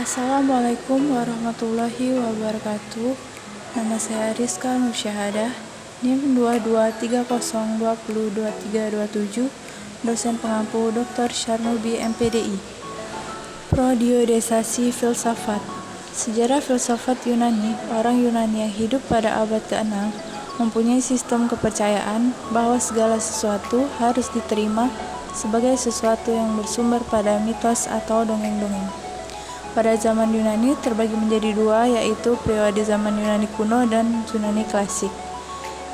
Assalamualaikum warahmatullahi wabarakatuh. Nama saya Rizka Nursyahadah, NIM 2230202327, dosen pengampu Dr. Syarnubi MPDI. Prodiodisasi filsafat. Sejarah filsafat Yunani. Orang Yunani yang hidup pada abad ke-6 mempunyai sistem kepercayaan bahwa segala sesuatu harus diterima sebagai sesuatu yang bersumber pada mitos atau dongeng-dongeng. Pada zaman Yunani terbagi menjadi dua, yaitu periode zaman Yunani kuno dan Yunani klasik.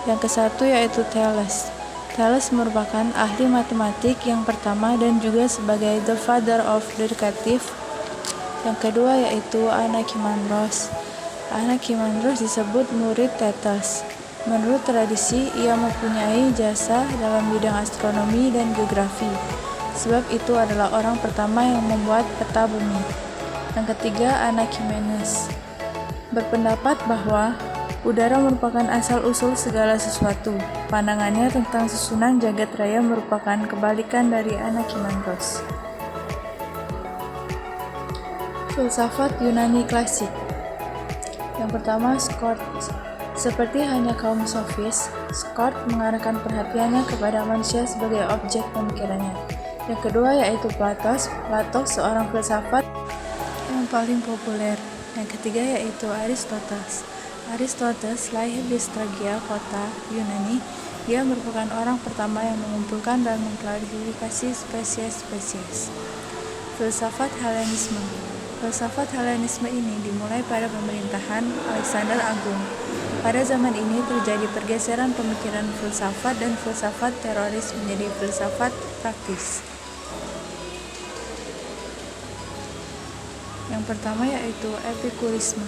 Yang ke-1 yaitu Thales. Thales merupakan ahli matematik yang pertama dan juga sebagai the father of dedicative. Yang kedua yaitu Anaximandros. Anaximandros disebut murid Thales. Menurut tradisi, ia mempunyai jasa dalam bidang astronomi dan geografi. Sebab itu adalah orang pertama yang membuat peta bumi. Yang ketiga, Anaximenes berpendapat bahwa udara merupakan asal-usul segala sesuatu. Pandangannya tentang susunan jagat raya merupakan kebalikan dari Anaximandros. Filsafat Yunani klasik. Yang pertama, Socrates. Seperti hanya kaum sofis, Socrates mengarahkan perhatiannya kepada manusia sebagai objek pemikirannya. Yang kedua yaitu Plato. Plato seorang filsafat yang paling populer. Yang ketiga yaitu Aristoteles. Aristoteles lahir di Stragia, kota Yunani. Dia merupakan orang pertama yang mengumpulkan dan mengklarifikasi spesies-spesies. Filsafat Helenisme. Filsafat Helenisme ini dimulai pada pemerintahan Alexander Agung. Pada zaman ini terjadi pergeseran pemikiran filsafat dan filsafat teoris menjadi filsafat praktis. Yang pertama yaitu Epikurisme.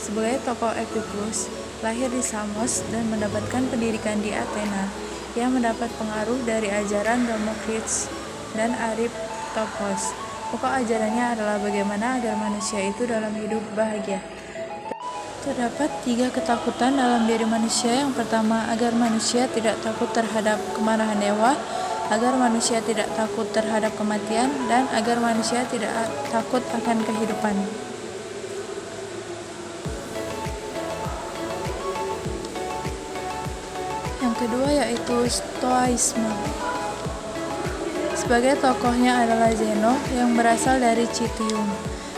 Sebagai tokoh Epikurus, lahir di Samos dan mendapatkan pendidikan di Athena. Ia mendapat pengaruh dari ajaran Demokritos dan Aristoteles. Pokok ajarannya adalah bagaimana agar manusia itu dalam hidup bahagia. Terdapat 3 ketakutan dalam diri manusia. Yang pertama, agar manusia tidak takut terhadap kemarahan dewa, agar manusia tidak takut terhadap kematian, dan agar manusia tidak takut akan kehidupan. Yang kedua yaitu Stoicisme. Sebagai tokohnya adalah Zeno yang berasal dari Citium.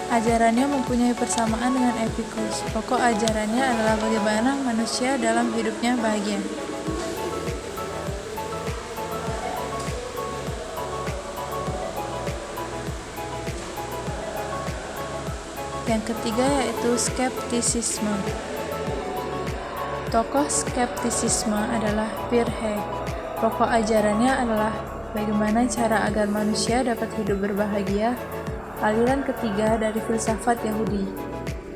Ajarannya mempunyai persamaan dengan Epicurus. Pokok ajarannya adalah bagaimana manusia dalam hidupnya bahagia. Yang ketiga yaitu skeptisisme. Tokoh skeptisisme adalah Pirhe. Pokok ajarannya adalah bagaimana cara agar manusia dapat hidup berbahagia. Aliran ketiga dari filsafat Yahudi.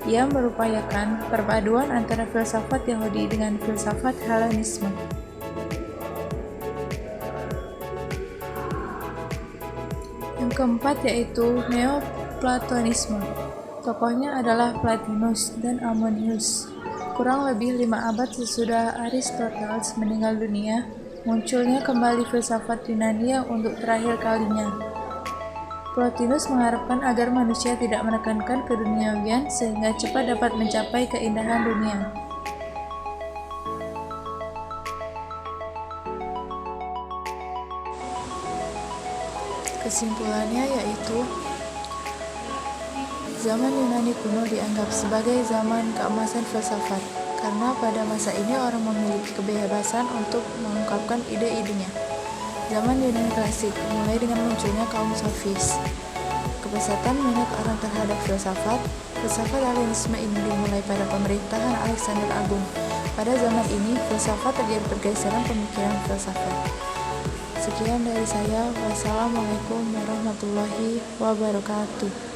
Ia merupakan perpaduan antara filsafat Yahudi dengan filsafat Helenisme. Yang keempat yaitu Neoplatonisme. Tokohnya adalah Plotinus dan Ammonius. Kurang lebih 5 abad sesudah Aristoteles meninggal dunia, munculnya kembali filsafat Yunani yang untuk terakhir kalinya. Plotinus mengharapkan agar manusia tidak menekankan keduniawian sehingga cepat dapat mencapai keindahan dunia. Kesimpulannya yaitu zaman Yunani kuno dianggap sebagai zaman keemasan filsafat, karena pada masa ini orang memiliki kebebasan untuk mengungkapkan ide-idenya. Zaman Yunani klasik mulai dengan munculnya kaum sofis. Kepesatan minat orang terhadap filsafat. Filsafat Helenisme ini dimulai pada pemerintahan Alexander Agung. Pada zaman ini, filsafat terjadi pergeseran pemikiran filsafat. Sekian dari saya. Wassalamualaikum warahmatullahi wabarakatuh.